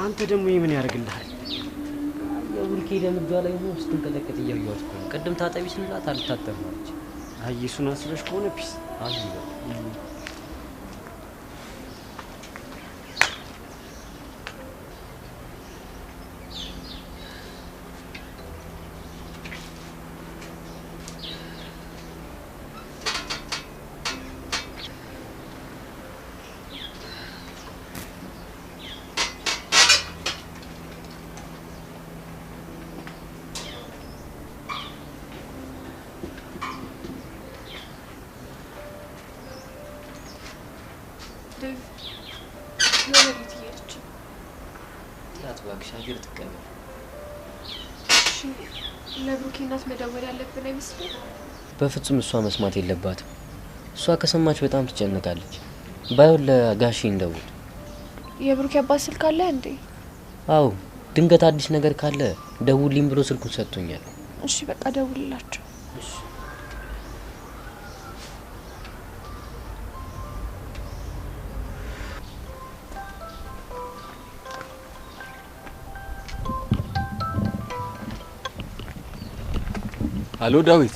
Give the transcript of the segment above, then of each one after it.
አንተ ደግሞ ምን ያርግልሃል? የብሩኬ ደም እጇ ላይ ነው ስትንቀጠቀጥ እያየኋት እኮ ነው። ቅድም ታጠቢ ስንላት አልታጠብም አለች። አይ እሱን አስበሽ ከሆነ ፒስ አይ ሻገር ተቀበል። እሺ ለብሩኬ እናት መደወል ያለብን አይመስልም? በፍጹም እሷ መስማት የለባትም። እሷ ከሰማች በጣም ትጨነቃለች። ባይሆን ለጋሺ እንደውል። የብሩኬ አባት ስልክ አለ እንዴ? አዎ ድንገት አዲስ ነገር ካለ ደውልልኝ ብሎ ስልኩን ሰጥቶኛል። እሺ በቃ ደውልላቸው። እሺ አሎ ዳዊት፣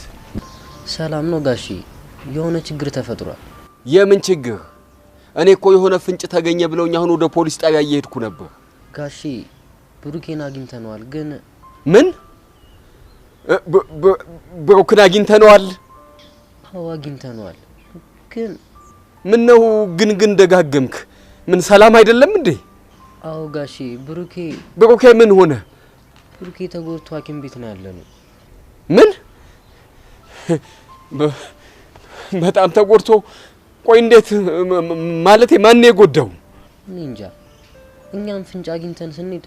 ሰላም ነው ጋሺ? የሆነ ችግር ተፈጥሯል። የምን ችግር? እኔ እኮ የሆነ ፍንጭ ተገኘ ብለውኝ አሁን ወደ ፖሊስ ጣቢያ እየሄድኩ ነበር። ጋሺ ብሩኬን አግኝተነዋል። ግን ምን? ብሩክን አግኝተነዋል? አዎ አግኝተነዋል። ግን ምን ነው ግን ደጋገምክ? ምን ሰላም አይደለም እንዴ? አዎ ጋሺ ብሩኬ ምን ሆነ? ብሩኬ ተጎድቶ ሐኪም ቤት ነው ያለነው። ምን? በጣም ተጎድቶ? ቆይ እንዴት ማለቴ ማን የጎዳው? እኔ እንጃ። እኛም ፍንጭ አግኝተን ስንሄድ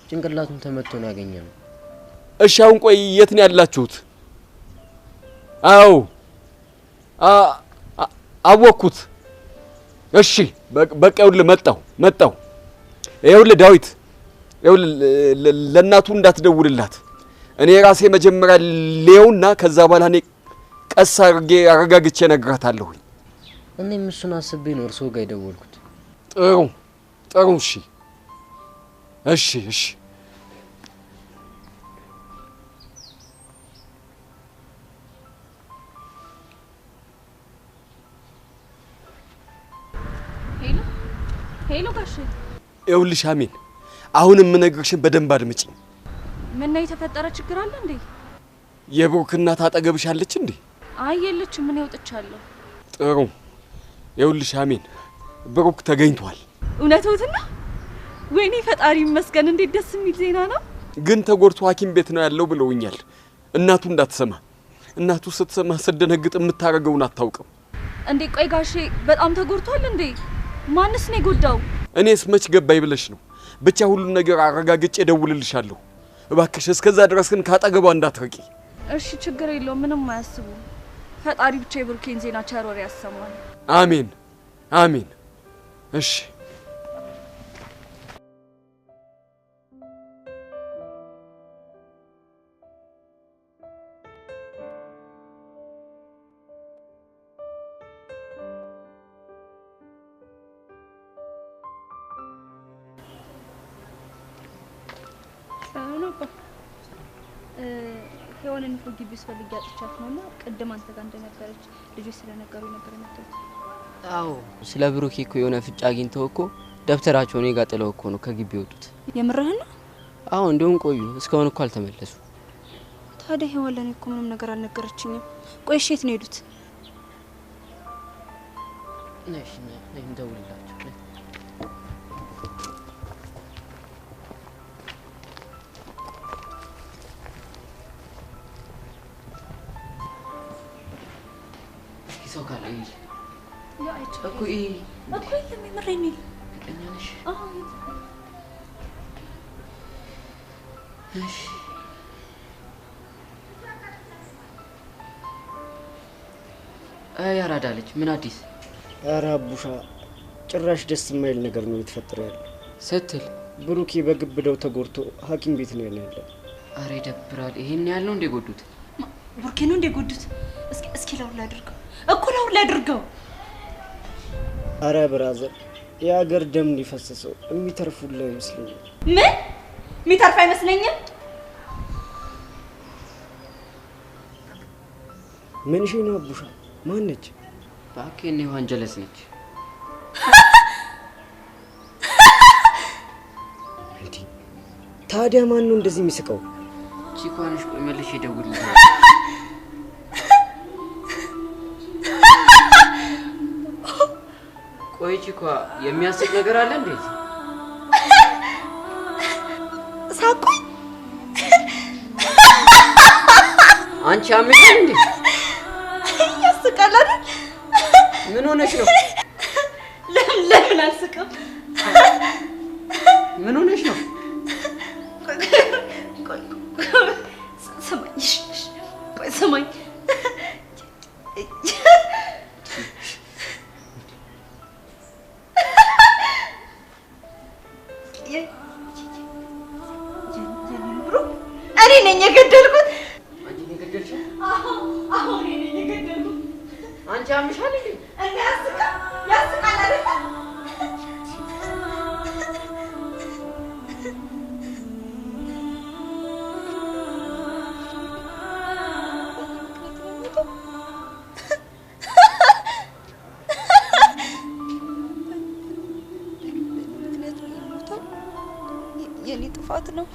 ጭንቅላቱን ተመቶ ነው ያገኘነው። እሺ አሁን ቆይ የት ነው ያላችሁት? አዎ አወኩት። እሺ በቃ ይኸውልህ መጣሁ። ይኸውልህ ዳዊት፣ ይኸውልህ ለእናቱ እንዳትደውልላት። እኔ ራሴ መጀመሪያ ሌውና ከዛ በኋላ እኔ ቀስ አድርጌ አረጋግቼ እነግራታለሁ። እኔም እሱን አስቤ ነው እርስዎ ጋር የደወልኩት። ጥሩ። እሺ ሄሎ ጋሼ። ይኸውልሽ አሜን፣ አሁን የምነግርሽን በደንብ አድምጪኝ። ምን ነው የተፈጠረ ችግር አለ እንዴ? የብሩክ እናት አጠገብሽ አለች እንዴ? አይ የለችም። ምን ይወጥቻለሁ። ጥሩ። ይኸውልሽ አሜን፣ ብሩክ ተገኝቷል። እውነቱን? ወይኔ ፈጣሪ ይመስገን። እንዴት ደስ የሚል ዜና ነው። ግን ተጎድቶ ሐኪም ቤት ነው ያለው ብለውኛል። እናቱ እንዳትሰማ። እናቱ ስትሰማ ስትደነግጥ የምታረገውን አታውቅም። እንዴ ቆይ ጋሼ በጣም ተጎድቷል እንዴ? ማንስ ነው የጎዳው? እኔስ መች ገባይ ብለሽ ነው? ብቻ ሁሉን ነገር አረጋግጬ እደውልልሻለሁ። እባክሽ እስከዛ ድረስ ግን ካጠገቧ እንዳትርቂ። እሺ ችግር የለውም። ምንም አያስቡ። ፈጣሪ ብቻ የብሩኬን ዜና ቸር ወሬ ያሰማል። አሜን። እሺ ሄዋንን እኮ ግቢ ውስጥ ፈልጌ አጥቻት ነውና ቅድም አንተ ጋር እንደነበረች ልጆች ስለነገሩኝ ነበር የመጣሁት። አዎ ስለ ብሩኬ እኮ የሆነ ፍንጭ አግኝተው እኮ ደብተራቸው እኔ ጋር ጥለው እኮ ነው ከግቢ ወጡት። የምርህን ነው? አዎ እንደውም ቆዩ እስካሁን እኮ አልተመለሱ። ታዲያ ሄዋን ለኔ እኮ ምንም ነገር አልነገረችኝም። ቆይ እሺ የት ነው የሄዱት? ነሽ እንደውልላችሁ። ሰው ካለ ያ አይቼ እኮ የምሬን ነው። እኛንሽ አዎ እሺ ያራዳለች። ምን አዲስ? ኧረ አቡሻ ጭራሽ ደስ የማይል ነገር ነው የተፈጠረ ያለው ስትል ብሩኬ በግብደው ተጎድቶ ሐኪም ቤት ነው ያለው። አሬ ይደብራል። ይሄን ያህል ነው እንደጎዱት? ብሩኬ ነው እንደጎዱት? እስኪ ለውላ አድርገው እኮ ለውላ አድርገው። አረ ብራዘር የሀገር ደም ሊፈሰሰው የሚተርፉላ አይመስለኝም። ምን የሚተርፍ አይመስለኝም? ምን ሺ ነው አቡሻ? ማን ነች? ባኬን ዮሐን ጀለስ ነች። እንዴ ታዲያ ማን ነው እንደዚህ የሚስቀው? ቺኳንሽ ቆይ መልሽ ይደውልልኝ። ቆይ ቺኳ የሚያስቅ ነገር አለ እንዴ? ሳቁኝ። አንቺ አምሽን እንዴ? ያስቃል አይደል? ምን ሆነሽ ነው? ለምን አልስቅም? ምን ሆነሽ ነው? ሰማኝ እኔ ነኝ የገደልኩት። አንቺ ነኝ የገደልሽው? አዎ እኔ ነኝ የገደልኩት። አንቺ አምሻል እንዴ? ያስቃል አይደል? የኔ ጥፋት ነው።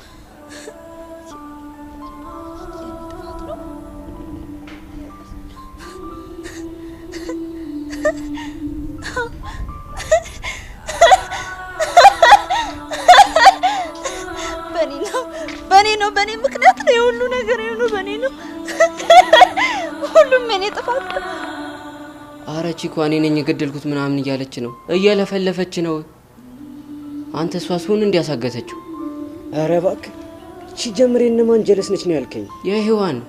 በኔ ምክንያት ነው የሁሉ ነገር የሆነው። በኔ ነው ሁሉም የኔ ጥፋት ነው። አረ ቺኳ እኔ ነኝ የገደልኩት ምናምን እያለች ነው፣ እየለፈለፈች ነው። አንተ እሷስ ሆነ እንዲያሳገተችው? አረ እባክህ እቺ ጀምሬ እነማን ጀለስ ነች ነው ያልከኝ? የሔዋን።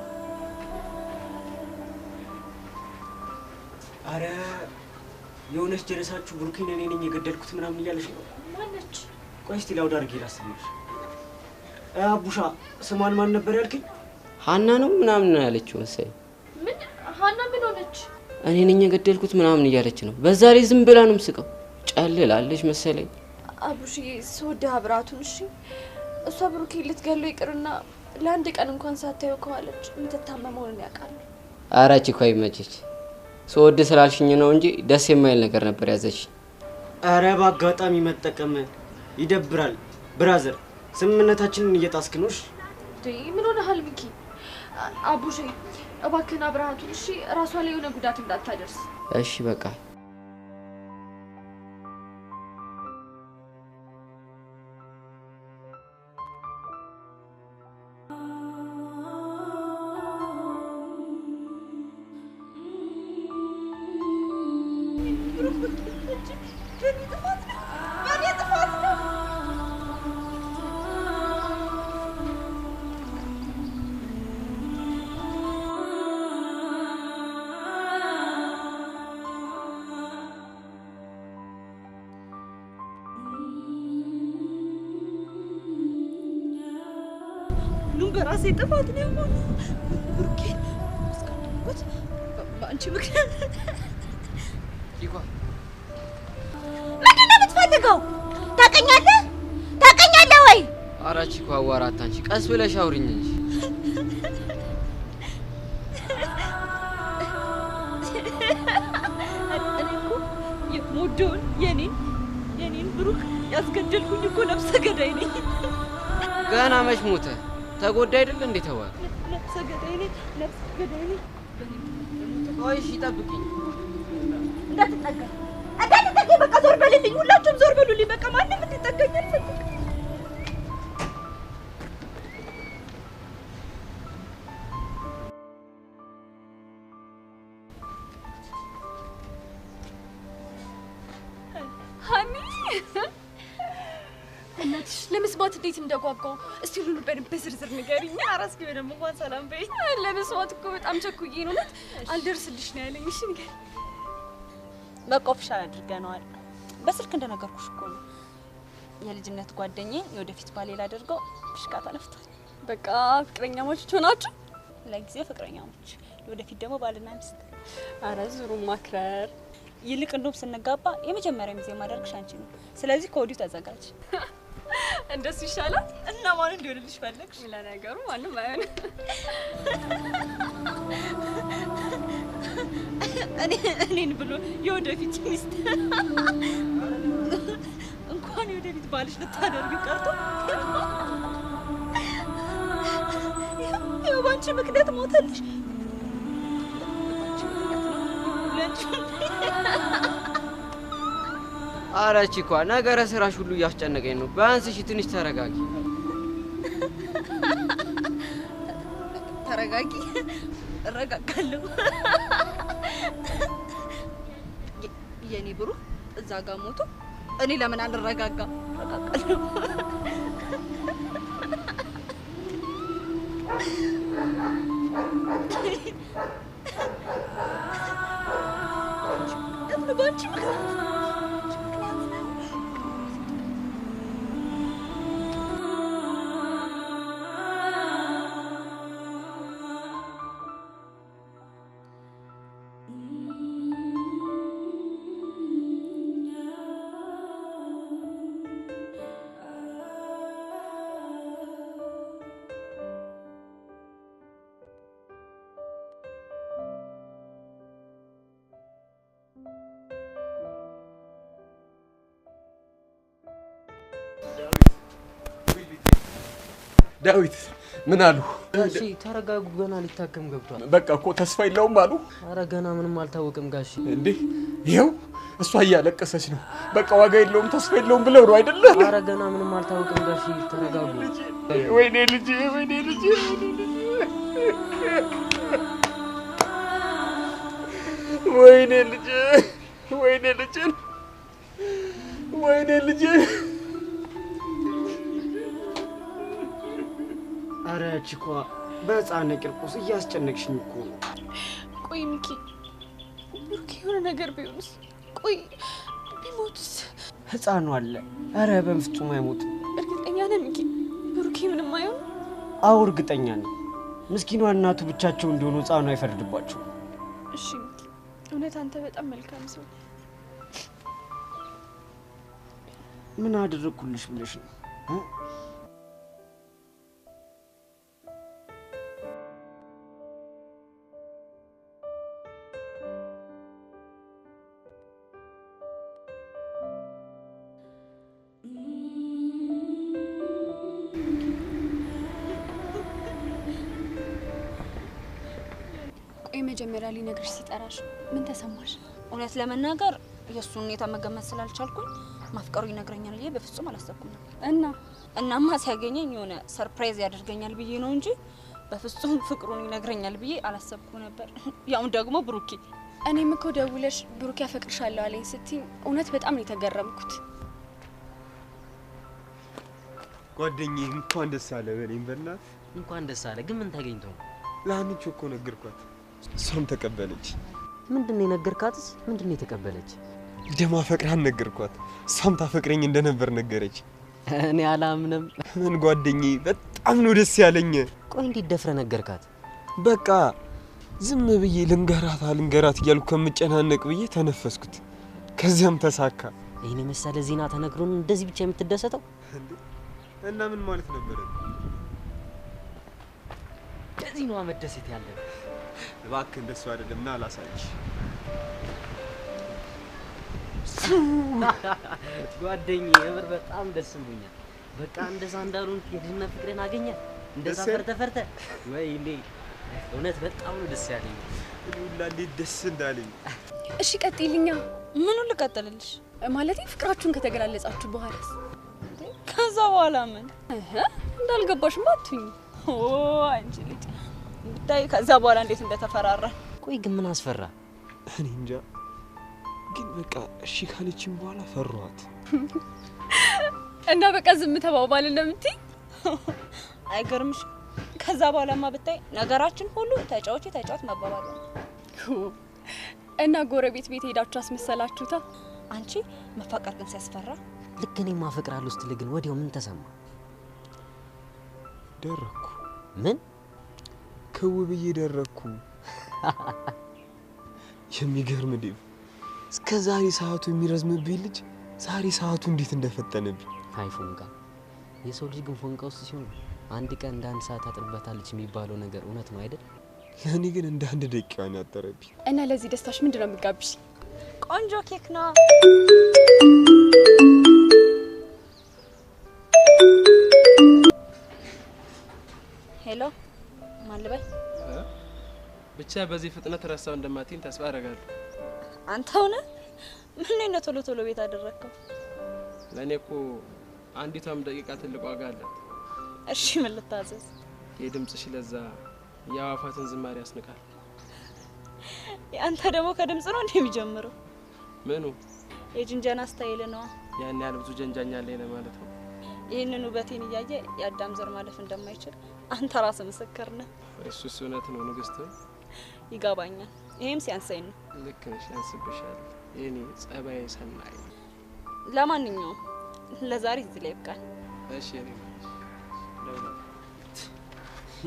አረ የሆነች ጀለሳችሁ ብሩኬን እኔ ነኝ የገደልኩት ምናምን እያለች ነው። ማነች? ቆይ እስቲ ላውድ አድርጌ ላስብልሽ። አቡሻ ስሟን ማን ነበር ያልከኝ? ሀና ነው ምናምን ያለችው መሰለኝ። ምን ሀና ምን ሆነች? እኔ ነኝ የገደልኩት ምናምን እያለች ነው። በዛ ላይ ዝም ብላ ነው የምስቀው። ጨልላለች መሰለኝ። አቡሽ ስወደ አብራቱን እሺ፣ እሷ ብሩኬ ልትገለው ይቅርና ለአንድ ቀን እንኳን ሳታየው ከዋለች የምትታመመውን ያውቃል። አረ ቺኳ ይመችሽ። ስወድ ስላልሽኝ ነው እንጂ ደስ የማይል ነገር ነበር ያዘሽ። አረ በአጋጣሚ መጠቀም ይደብራል ብራዘር። ስምምነታችንን እየጣስክኖሽ። ምን ሆነሃል ሚኪ? አቡሽ እባክህን አብራቱን እሺ፣ ራሷ ላይ የሆነ ጉዳት እንዳታደርስ። እሺ በቃ በራሴ ጥፋት ነው የሆነው። ብሩኬን አስቀድሞት በአንቺ ምክንያት። ቺኳ ምንድን ነው የምትፈልገው? ታውቀኛለህ ወይ? አረ ቺኳ አዋራት አንቺ ቀስ ብለሽ አውሪኝ እንጂ። እኔ እኮ የምወደውን የኔን ብሩክ ያስገደልኩኝ እኮ ነፍሰ ገዳይ ነኝ። ገና መች ሞተ? ተጎዳ አይደል እንዴ ተባለ? ነፍሰ ገዳይ ነኝ። ቆይ እሺ ጠብቂኝ። እንዳትጠጋኝ በቃ ዞር በልልኝ። ሁላችሁም ዞር በሉልኝ። በቃ ማንም እንድትጠጋኝ አልፈልግም። ሀኒ እናትሽ ለመስማት እንዴት እንደጓጓው እስቲ ሁሉ በዝርዝር ንገሪኝ። ኧረ እስኪ በደምብ እንኳን ሰላም በይ። ለመስማት እኮ በጣም ቸኩዬ ነው። እውነት አልደርስልሽ ነው ያለኝ። እሺ ንገሪኝ። በቃ ኦፊሻል አድርገነዋል። በስልክ እንደነገርኩሽ እኮ ነው። የልጅነት ጓደኛዬ የወደፊት ባሌ ላደርገው ፍሽካ ተነፍቷል። በቃ ፍቅረኛሞች ሆናችሁ? ለጊዜው ፍቅረኛሞች፣ ለወደፊት ደግሞ ባልና ሚስት። ኧረ ዙሩ ማክረር። ይልቅ እንደውም ስንጋባ የመጀመሪያ ሚዜ ማደርግሽ አንቺ ነው። ስለዚህ ከወዲሁ ተዘጋጅ። እንደሱ ይሻላል። እና ማን እንዲሆንልሽ ፈለግሽ? ለነገሩ ማንም አይሆን። እኔን ብሎ የወደፊት ሚስት እንኳን የወደፊት ባልሽ ልታደርግ ቀርቶ ያው ባንቺ ምክንያት ሞተልሽ። ኧረ ቺኳ ነገረ ስራሽ ሁሉ እያስጨነቀኝ ነው። ቢያንስ እሺ ትንሽ ተረጋጊ። ተረጋጊ። እረጋጋለሁ። የኔ ብሩህ እዛ ጋር ሞቶ እኔ ለምን አልረጋጋም? እረጋጋለሁ። ባንቺ ዳዊት ምን አሉ? ጋሺ ተረጋጉ፣ ገና ሊታከም ገብቷል። በቃ እኮ ተስፋ የለውም አሉ። ኧረ ገና ምንም አልታወቅም ጋሺ። እንዴ ይኸው እሷ እያለቀሰች ነው። በቃ ዋጋ የለውም ተስፋ የለውም ብለው ነው አይደለ? ኧረ ገና ምንም አልታወቅም ጋሺ፣ ተረጋጉ። ወይኔ ልጄ፣ ወይኔ ልጄ፣ ወይኔ ልጄ፣ ወይኔ ልጄ፣ ወይኔ ልጄ። አረ ቺኳ በህፃን ቂርቆስ እያስጨነቅሽኝ እኮ ነው። ቆይ ሚኪ ብሩክ የሆነ ነገር ቢሆንስ? ቆይ ቢሞትስ? ህፃኑ አለ። አረ በፍጹም አይሞትም። እርግጠኛ ነህ ሚኪ? ብሩክ ምንም አይሆን? አዎ እርግጠኛ ነኝ። ምስኪኗ እናቱ ብቻቸው እንደሆኑ ህፃኑ አይፈርድባቸው። እሺ ሚኪ፣ እውነት አንተ በጣም መልካም ሰው። ምን አደረኩልሽ ብለሽ ነው? ቆይ መጀመሪያ ሊነግርሽ ሲጠራሽ ምን ተሰማሽ? እውነት ለመናገር የእሱን ሁኔታ መገመት ስላልቻልኩኝ ማፍቀሩ ይነግረኛል ብዬ በፍጹም አላሰብኩም ነበር። እናማ ሲያገኘኝ የሆነ ሰርፕራይዝ ያደርገኛል ብዬ ነው እንጂ በፍጹም ፍቅሩን ይነግረኛል ብዬ አላሰብኩ ነበር። ያው ደግሞ ብሩኬ፣ እኔም እኮ ደውለሽ ብሩኬ ያፈቅርሻለሁ አለኝ ስትይ እውነት በጣም ነው የተገረምኩት። ጓደኛዬ እንኳን ደስ አለ በለኝ። በእናትህ እንኳን ደስ አለ። ግን ምን ተገኝቶ ነው? ለአንቺ እኮ ነገርኳት፣ እሷም ተቀበለች። ምንድነው የነገርካትስ? ምንድነው የተቀበለች? እንደማፈቅርህ ነገርኳት፣ እሷም ታፈቅረኝ እንደነበር ነገረች። እኔ አላምንም። ምን ጓደኛዬ፣ በጣም ነው ደስ ያለኝ። ቆይ እንዴት ደፍረ ነገርካት? በቃ ዝም ብዬ ልንገራት እያልኩ ከምጨናነቅ ብዬ ተነፈስኩት። ከዚያም ተሳካ። ይሄን መሰለ ዜና ተነግሮን እንደዚህ ብቻ የምትደሰተው? እና ምን ማለት ነበር? ከዚህ ነው መደሰት ያለብህ። እባክህ እንደሱ አይደለም፣ ና ላሳይሽ። ጓደኛዬ የምር በጣም ደስ ብሎኛል። በቃ እንደዛ እንዳሉን የድህነት ፍቅርን አገኘ። እንደዛ ፈርተ ወይኔ እውነት በጣም ነው ደስ ያለኝ። ሁላ እንዴት ደስ እንዳለኝ። እሺ ቀጥይልኛ። ምኑን ልቀጥልልሽ? ማለቴ ፍቅራችሁን ከተገላለጻችሁ በኋላስ? ከዛ በኋላ ምን እንዳልገባሽማ አትሁኝ። ኦ አንቺ ልጅ ብታይ ከዛ በኋላ እንዴት እንደተፈራራ። ቆይ ግን ምን አስፈራ? እኔ እንጃ፣ ግን በቃ እሺ ካለችኝ በኋላ ፈራኋት። እና በቃ ዝም ተባባል እንደምትይ አይገርምሽ? ከዛ በኋላማ ብታይ ነገራችን ሁሉ ተጫወት መባባል ነው። እና ጎረቤት ቤት ሄዳችሁ አስመሰላችሁታ? አንቺ መፋቀር ግን ሲያስፈራ። ልክ እኔ ማፈቅራለሁ ስትል ግን ወዲያው ምን ተሰማ? ደረኩ። ምን ከው ብዬ ደረኩ። የሚገርም ዲብ እስከ ዛሬ ሰዓቱ የሚረዝምብኝ ልጅ ዛሬ ሰዓቱ እንዴት እንደፈጠነብኝ። አይ ፎንቃ፣ የሰው ልጅ ግን ፎንቃ ውስጥ ሲሆን አንድ ቀን እንደ አንድ ሰዓት አጥርበታለች የሚባለው ነገር እውነት ነው አይደል? ለእኔ ግን እንደ አንድ ደቂቃን ያጠረብኝ። እና ለዚህ ደስታሽ ምንድነው የሚጋብሽ? ቆንጆ ኬክ ነው። ሄሎ ማን ልበል? ብቻ በዚህ ፍጥነት ረሳው እንደማትይኝ ተስፋ አደርጋለሁ። አንተ ሆነ ምን ነው ቶሎ ቶሎ ቤት አደረከው? ለኔ እኮ አንዲቷም ደቂቃ ትልቅ ዋጋ አላት። እሺ ምን ልታዘዝ? የድምጽሽ ለዛ የአዋፋትን ዝማሬ ያስንቃል። ያንተ ደግሞ ከድምጽ ነው እንዴ የሚጀምረው? ምኑ? የጅንጀና ስታይል ነው። ያን ያህል ብዙ ጀንጃኛ ላይ ማለት ነው። ይህንን ውበቴን እያየ የአዳም ዘር ማለፍ እንደማይችል አንተ ራስህ ምስክር ነህ። እሱስ እውነት ነው ንግስት። ይገባኛል። ይሄም ሲያንሰኝ ነው። ልክ ነሽ፣ ያንስብሻል። የኔ ጸባይ ሰናይ። ለማንኛውም ለዛሬ እዚህ ላይ ይብቃል። እሺ የኔ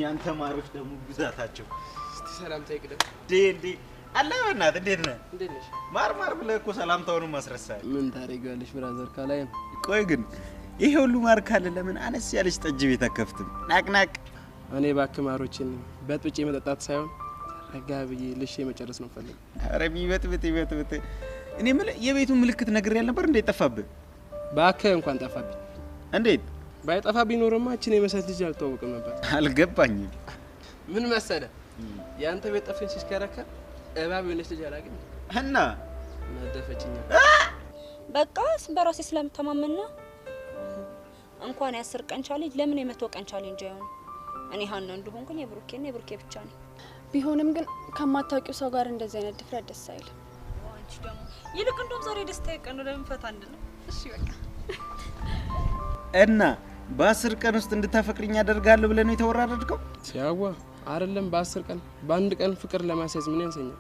ያንተ ማሮች ደግሞ ብዛታቸው። እስቲ ሰላምታ ይቅደም። ዴ አላ በእናትህ እንዴት ነህ? እንዴት ነሽ? ማር ብለህ እኮ ሰላምታውን ማስረሳል። ምን ታደርጊዋለሽ ብራዘር? ካላይ ነው። ቆይ ግን ይሄ ሁሉ ማር ካለ ለምን አነስ ያለች ጠጅ ቤት አከፍትም? ናቅናቅ። እኔ ባክማሮችን በጥብጬ መጠጣት ሳይሆን ረጋ ብዬ ልሼ መጨረስ ነው ፈልግ። ኧረ ቢበጥብጥ እኔ የምልህ የቤቱን ምልክት ነግሬያል ነበር። እንዴት ጠፋብህ? ባክህ እንኳን ጠፋብኝ። እንዴት ባይጠፋብኝ ኖሮማ እቺን የመሰለች ልጅ አልተዋወቅም ነበር። አልገባኝም። ምን መሰለ ያንተ ቤት ጠፍን ሲስከረከር እባብ የሆነች ልጅ አላገኝ እና ነደፈችኝ። በቃ በራሴ ስለምተማመን ነው። እንኳን የ10 ቀን ቻሌንጅ ለምን የ100 ቀን ቻሌንጅ አይሆንም? እኔ ሀና እንደሆንኩኝ የብሩኬ ብቻ ነኝ። ቢሆንም ግን ከማታውቂው ሰው ጋር እንደዚህ አይነት ድፍረት ደስ አይልም። አንቺ ደግሞ ይልቅ እንደውም ዛሬ ደስታ ቀን ነው። ለምን ፈታ እንድነው? እሺ በቃ እና በ10 ቀን ውስጥ እንድታፈቅሪኝ አደርጋለሁ ብለህ ነው የተወራረድከው? ሲያዋ አይደለም በ10 ቀን በአንድ ቀን ፍቅር ለማስያዝ ምን ያንሰኛል?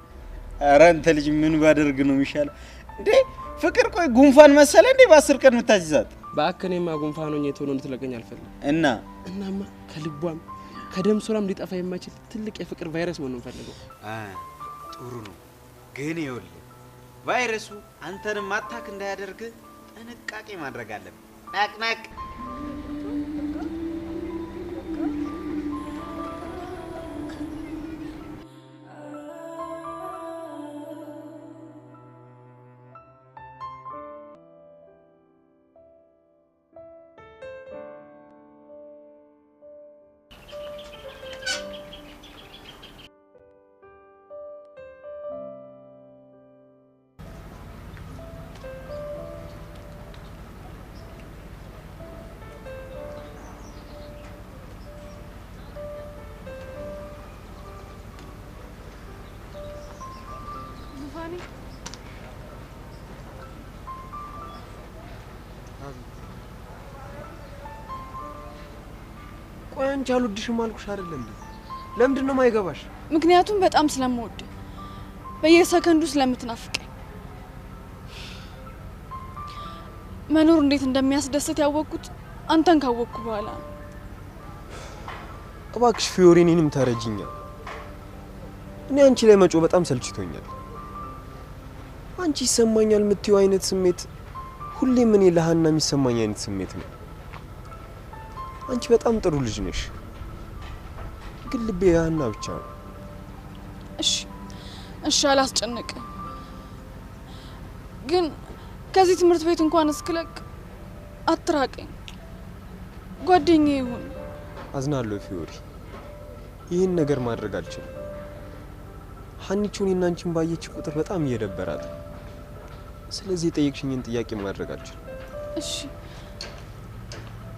ኧረ አንተ ልጅ ምን ባደርግ ነው የሚሻለው እንዴ? ፍቅር ቆይ ጉንፋን መሰለ እንዴ በ10 ቀን የምታዝዛት? ባከኔማ ጉንፋን ሆኜ ቶሎ እንድትለቀኝ አልፈልግም። እናማ ከልቧም ከደም ስሯም ሊጠፋ የማይችል ትልቅ የፍቅር ቫይረስ ነው የምፈልገው። ጥሩ ነው ግን ይኸውልህ ቫይረሱ አንተንም አታክ እንዳያደርግ ጥንቃቄ ማድረግ አለብህ። ናቅናቅ ቆይ አንቺ አልወድሽም አልኩሽ አይደል እንዴ? ለምንድን ነው የማይገባሽ? ምክንያቱም በጣም ስለምወድ በየሰከንዱ ስለምትናፍቀኝ መኖር እንዴት እንደሚያስደስት ያወቅኩት አንተን ካወቅኩ በኋላ ነው። እባክሽ ፊዮሪ እኔንም ተረጂኛል። እኔ አንቺ ላይ መጮ በጣም ሰልችቶኛል። አንቺ ይሰማኛል የምትይው አይነት ስሜት ሁሌም እኔ ለሃና የሚሰማኝ አይነት ስሜት ነው። አንቺ በጣም ጥሩ ልጅ ነሽ፣ ግን ልቤ ያና ብቻ ነው። እሺ አላስጨነቅም፣ ግን ከዚህ ትምህርት ቤት እንኳን እስክለቅ አትራቀኝ፣ ጓደኛዬ ይሁን። አዝናለሁ ፊዮሪ፣ ይህን ነገር ማድረግ አልችልም። ሀኒቾ እኔና አንቺን ባየች ቁጥር በጣም እየደበራት፣ ስለዚህ የጠየቅሽኝን ጥያቄ ማድረግ አልችልም። እሺ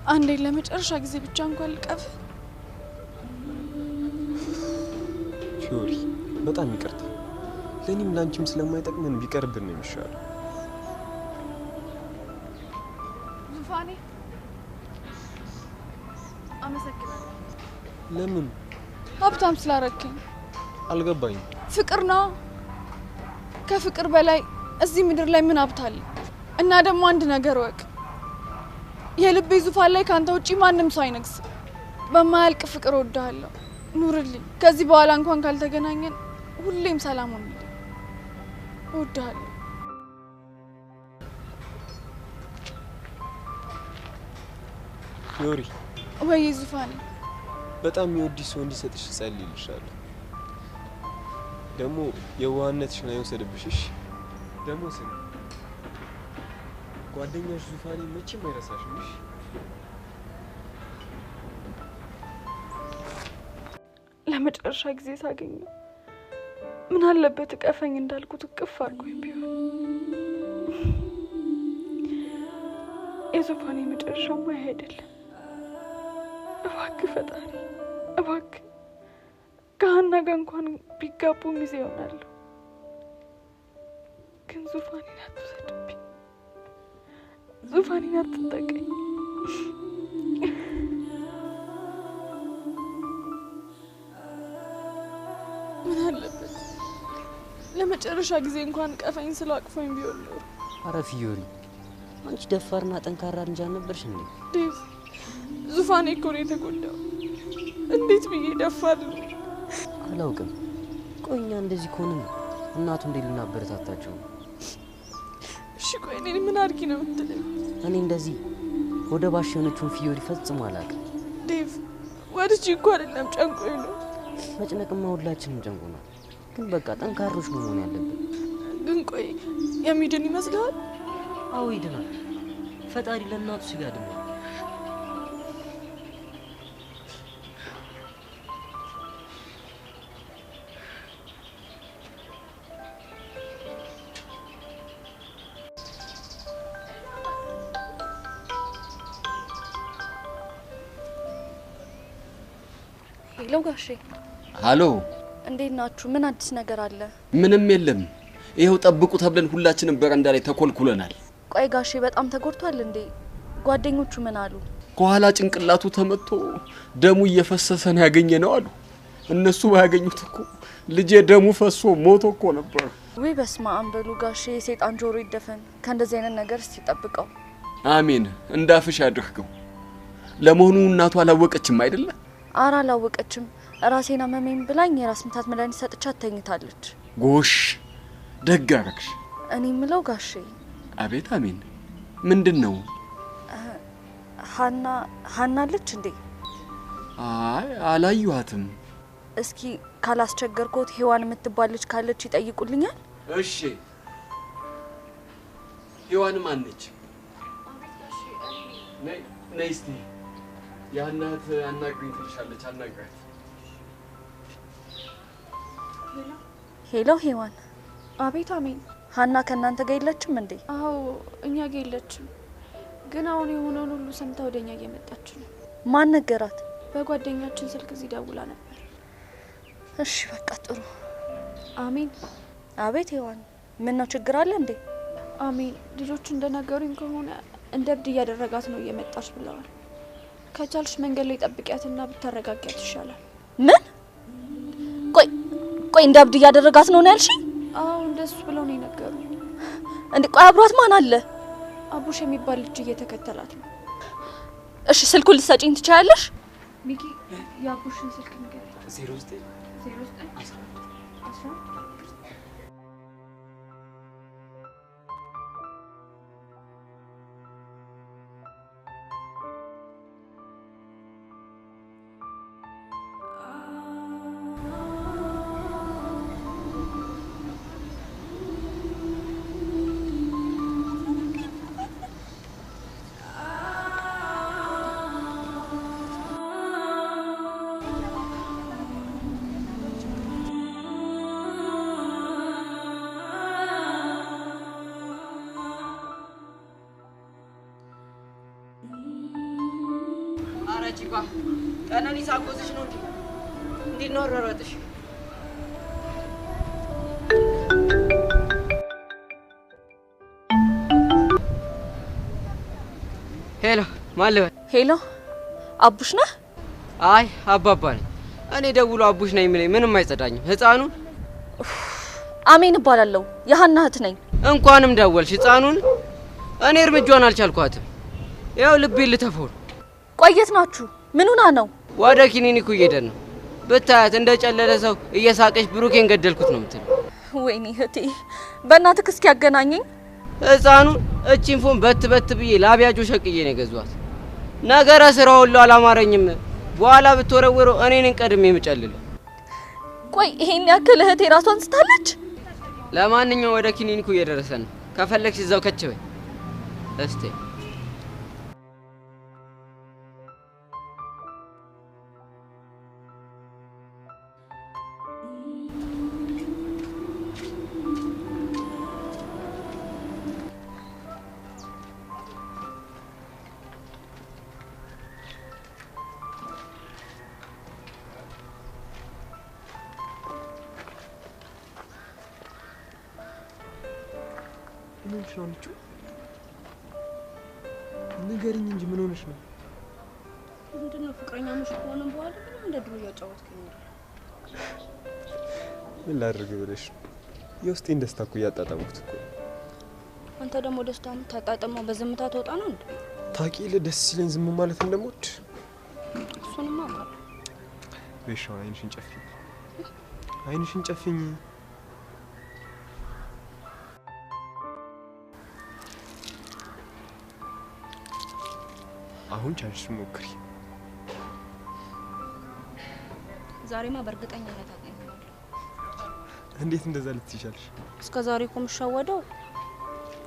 አንዴ ለመጨረሻ ጊዜ ብቻ እንኳን ልቀፍ። ፊዮሪ በጣም ይቅርታ፣ ለኔም ላንቺም ስለማይጠቅመን ቢቀርብን ነው የሚሻለው። ዙፋኔ አመሰግናለሁ። ለምን? ሀብታም ስላረከኝ። አልገባኝም። ፍቅር ነው። ከፍቅር በላይ እዚህ ምድር ላይ ምን ሀብት አለ? እና ደግሞ አንድ ነገር ወቅ፣ የልቤ ዙፋን ላይ ካንተ ውጪ ማንም ሰው አይነግስም። በማያልቅ ፍቅር እወድሃለሁ። ኑርልኝ። ከዚህ በኋላ እንኳን ካልተገናኘን ሁሌም ሰላም ሁንልኝ። እወድሃለሁ። ፊዮሪ ወይ ዙፋኔ በጣም የሚወድሽ ሰው እንዲሰጥሽ ጸልይልሻለሁ። ደግሞ የዋህነትሽን አይወሰድብሽ። ደግሞ ስሚ ጓደኛሽ ዙፋኔ መቼም አይረሳሽም። ለመጨረሻ ጊዜ ሳገኘው ምን አለበት እቀፈኝ እንዳልኩት እቅፍ አድርጎኝ ቢሆን። የዙፋኔ መጨረሻማ ይሄ አይደለም። እባክህ ፈጣሪ እባክህ ከሀና ጋር እንኳን ቢጋቡ ሚዜ ይሆናሉ። ግን ዙፋኔን አትውሰድብኝ፣ ዙፋኔን አትጠቀኝ። ምን አለበት ለመጨረሻ ጊዜ እንኳን ቀፈኝ ስለው አቅፎኝ ቢሆን ኖሮ። ኧረ ፊዮሪ አንቺ ደፋርና ጠንካራ ልጅ አልነበርሽ እንዴ? ዴቭ ዙፋኔ እኮ ነው የተጎዳው። እንዴት ብዬ ደፋር ነው? አላውቅም። ቆይ እኛ እንደዚህ ከሆነ እናቱ እንዴት ልናበረታታቸው? እሺ ቆይ እኔን ምን አድርጊ ነው የምትለኝ? እኔ እንደዚህ ወደ ባሽ የሆነችውን ፊዮሪ ፈጽሞ አላውቅም። ዴቭ ወድጄ እኮ አይደለም ጨንቆኝ ነው። መጭነቅማ ሁላችንም ጨንቆናል። ግን በቃ ጠንካሮች መሆን ያለብን። ግን ቆይ የሚድን ይመስልሃል? አዎ ይድናል። ፈጣሪ ለእናቱ ስጋ ድኗል። ሄሎ ጋሼ። ሃሎ እንዴት ናችሁ? ምን አዲስ ነገር አለ? ምንም የለም። ይሄው ጠብቁ ተብለን ሁላችንም በረንዳ ላይ ተኮልኩለናል። ቆይ ጋሼ በጣም ተጎድቷል እንዴ? ጓደኞቹ ምን አሉ? ከኋላ ጭንቅላቱ ተመቶ ደሙ እየፈሰሰ ነው ያገኘነው አሉ። እነሱ ባያገኙት እኮ ልጄ ደሙ ፈሶ ሞቶ እኮ ነበር። ወይ በስመ አብ በሉ ጋሼ። የሰይጣን ጆሮ ይደፈን። ከእንደዚህ አይነት ነገር እስቲ ጠብቀው። አሜን። እንዳፍሽ አድርገው። ለመሆኑ እናቱ አላወቀችም አይደለ? ኧረ አላወቀችም። ራሴን አመመኝ ብላኝ የራስ ምታት መድኃኒት ሰጥቻት ተኝታለች። ጎሽ ደግ አደረግሽ። እኔ የምለው ጋሼ። አቤት። አሜን። ምንድነው? ሀና አለች እንዴ? አይ አላየኋትም። እስኪ ካላስቸገርኩት ሔዋን የምትባል ልጅ ካለች ይጠይቁልኛል? እሺ። ሔዋን ማን ነች? ነይ እስቲ ያናት አናግሪኝ ትልሻለች። አናግራት። ሄሎ ሔዋን። አቤት። አሜን። ሀና ከእናንተ ጋር የለችም እንዴ? አዎ እኛ ጋር የለችም፣ ግን አሁን የሆነውን ሁሉ ሰምታ ወደኛ እየመጣች ነው። ማን ነገራት? በጓደኛችን ስልክ እዚህ ደውላ ነበር። እሺ በቃ ጥሩ። አሜን። አቤት ሔዋን፣ ምን ነው ችግር አለ እንዴ? አሜን። ልጆቹ እንደነገሩኝ ከሆነ እንደ እብድ እያደረጋት ነው እየመጣች ብለዋል። ከቻልሽ መንገድ ላይ ጠብቂያትና ብታረጋጊያት ይሻላል። ምን? ቆይ እንደ እብድ እያደረጋት ነው ያልሽኝ? አዎ እንደሱ ብለው ነው የነገሩኝ። እንዴ ቆይ አብሯት ማን አለ? አቡሽ የሚባል ልጅ እየተከተላት ነው። እሺ ስልኩን ልትሰጪኝ ትችያለሽ? ሚኪ የአቡሽን ስልክ ንገሪኝ። 09 ቺኳ ቀነኒሳ አጎትሽ ነው እንዴ? እንዴት ነው አሯሯጥሽ? ሄሎ ማለበ ሄሎ አቡሽ ነህ? አይ አባባ ነኝ። እኔ ደውሎ አቡሽ ነኝ የሚለኝ ምንም አይጸዳኝም። ህፃኑን አሜን እባላለሁ። የሀና እህት ነኝ። እንኳንም ደወልሽ። ህፃኑን እኔ እርምጃዋን አልቻልኳትም። ያው ልቤ ልተፈው። ቆየት ናችሁ? ምን ሆና ነው? ወደ ክሊኒኩ እየሄደን ነው። ብታያት እንደ ጨለለ ሰው እየሳቀች ብሩኬን ገደልኩት ነው የምትለው። ወይኔ እህቴ በእናትህ እስኪ ያገናኘኝ። ህፃኑን እቺን ፎን በት ብዬ ላቢያጆ ሸቅዬ ነው የገዟት። ነገረ ስራው ሁሉ አላማረኝም። በኋላ ብትወረወረው እኔን ቀድሜ የምጨልለው። ቆይ ይሄን ያክል እህቴ ራሷን ስታለች? ለማንኛውም ወደ ክሊኒኩ እየደረሰን ነው። ከፈለግሽ እዛው ከች በይ እስቲ። ምን ሆነሽ ነው? ንገሪኝ እንጂ ምን ሆነሽ ነው? ምንድነው ፍቅረኛሞች ከሆነን በኋላ ምንም እንደ ድሮ እያጫወትከኝ ነው? ምን ላድርግ ብለሽ? የውስጤን ደስታ እኮ እያጣጣምኩት እኮ። አንተ ደግሞ ደስታውን ታጣጣመው በዝምታ ተወጣ ነው እንዴ? ታውቂ ደስ ሲለኝ ዝም ማለት እንደምወድ እሱንማ አውቃለሁ። በሻው አይንሽን ጨፍኝ፣ አይንሽን ጨፍኝ። አሁን ቻንስ ሞክሪ። ዛሬማ በእርግጠኝነት አገኘዋለሁ። እንዴት እንደዛ ልትይሻለሽ? እስከ ዛሬ እኮ የምሻወደው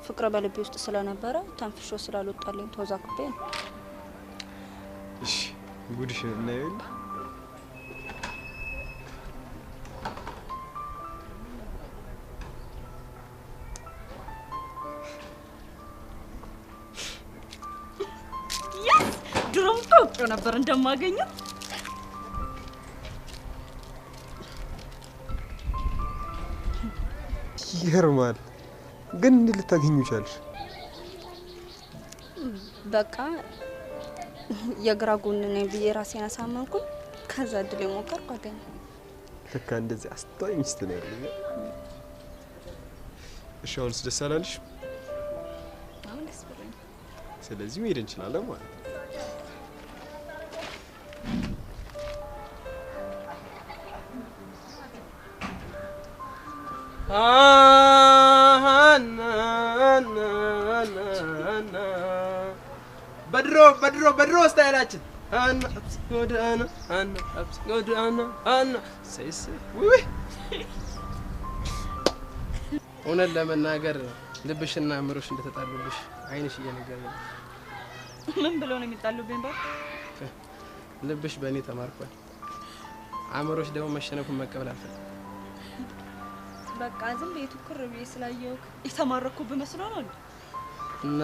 ፍቅር በልቤ ውስጥ ስለነበረ ተንፍሾ ስላልወጣልኝ ተወዛክቤ ነው። እሺ ጉድሽን እናየው። ድሮም ታውቂው ነበር እንደማገኘው። ይገርማል። ግን እንዴት ልታገኙ ቻልሽ? በቃ የግራ ጎን ነኝ ብዬ ራሴን አሳመንኩኝ። ከዛ እድል የሞከርኩ አገኘ። ለካ እንደዚህ አስተዋይ ሚስት ነው ያለኝ። እሺ አሁንስ ደስ አላለሽ? አሁን ደስ ብሎኝ። ስለዚህ መሄድ እንችላለን ማለት ነው። በድሮ ስታይላችን አና አብስጎድ አና አብስጎድ አና ሰይስ ወይ እውነት ለመናገር ልብሽና አእምሮሽ እንደተጣሉብሽ አይንሽ እየነገረኝ ነው። ምን ብሎ ነው የሚጣሉብኝ? ልብሽ በእኔ ተማርኳል፣ አእምሮሽ ደግሞ መሸነፉን መቀበል አልፈልግም። በቃ ዝም ብዬ ትኩር ብዬ ስላየው የተማረኩብህ መስሎ ነው እንዴ? እና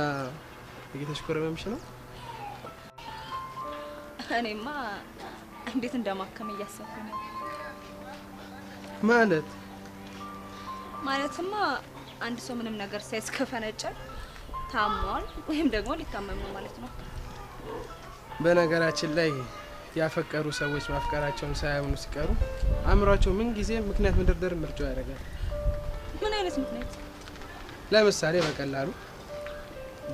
እየተሽኮረመምሽ ነው? እኔማ እንዴት እንደማከም እያሰብኩ ነው። ማለትማ አንድ ሰው ምንም ነገር ሳይስከፈነጨ ታሟል ወይም ደግሞ ሊታመም ነው ማለት ነው። በነገራችን ላይ ያፈቀሩ ሰዎች ማፍቀራቸውን ሳያምኑ ሲቀሩ አእምሯቸው ምን ጊዜ ምክንያት መደርደር ምርጫው ያደርጋል። ምን አይነት ምክንያት? ለምሳሌ በቀላሉ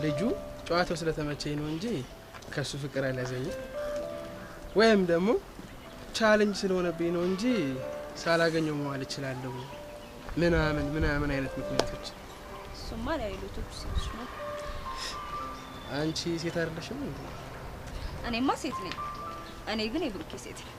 ልጁ ጨዋታው ስለተመቸኝ ነው እንጂ ከሱ ፍቅር አልያዘኝም፣ ወይም ደግሞ ቻሌንጅ ስለሆነብኝ ነው እንጂ ሳላገኘው መዋል እችላለሁ ምናምን አይነት ምክንያቶች። እሱማ ለሌሎቹ ሰዎች ነው። አንቺ ሴት አይደለሽም እንዴ? እኔማ ሴት ነኝ። እኔ ግን የብሩኬ ሴት ነኝ።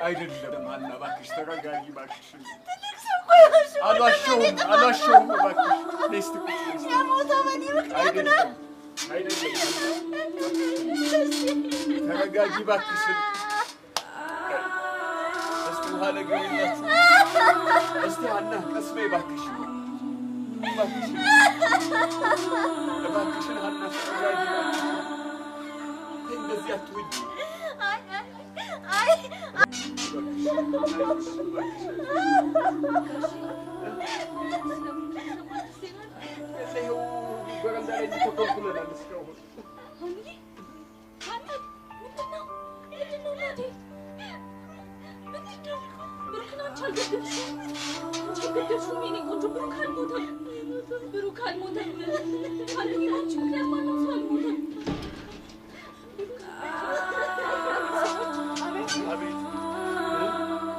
አይደለም ሀና እባክሽ ተረጋጊ እባክሽ። አልዋሸሁም እባክሽ። ነስት የሞተው በእኔ ምክንያት ነው። አይደለም ተረጋጊ እባክሽ። እስቲ ውሃ ነገር የላችሁ። እስቲ ሀና ቀስ በይ እባክሽ እባክሽን ሀና ተረጋጊ እባክሽ። እንደዚህ አትሁኝ። በረንዳ ላይ ተኮልኩለናል እስካሁን።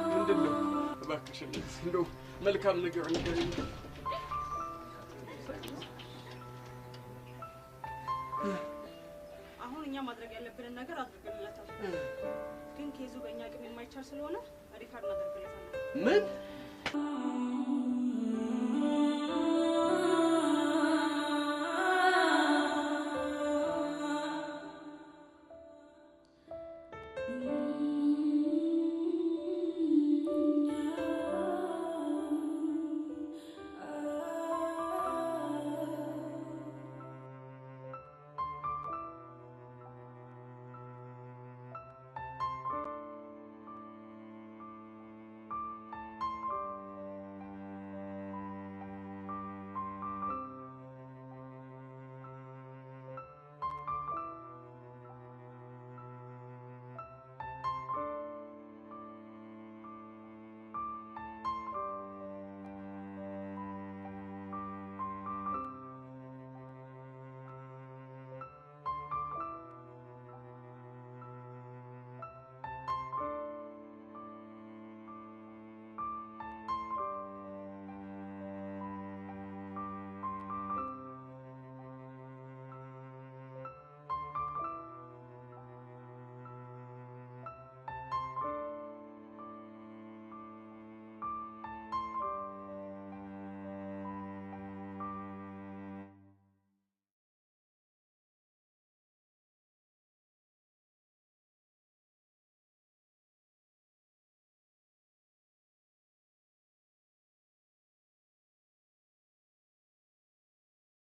ምንድን ነው እባክሽን እንደው መልካም ነገር ንገሪኝ። አሁን እኛ ማድረግ ያለብንን ነገር አድርገንላታል። ግን ኬዙ በእኛ አቅም የማይቻል ስለሆነ ሪፈር እናደርግለታለን። ምን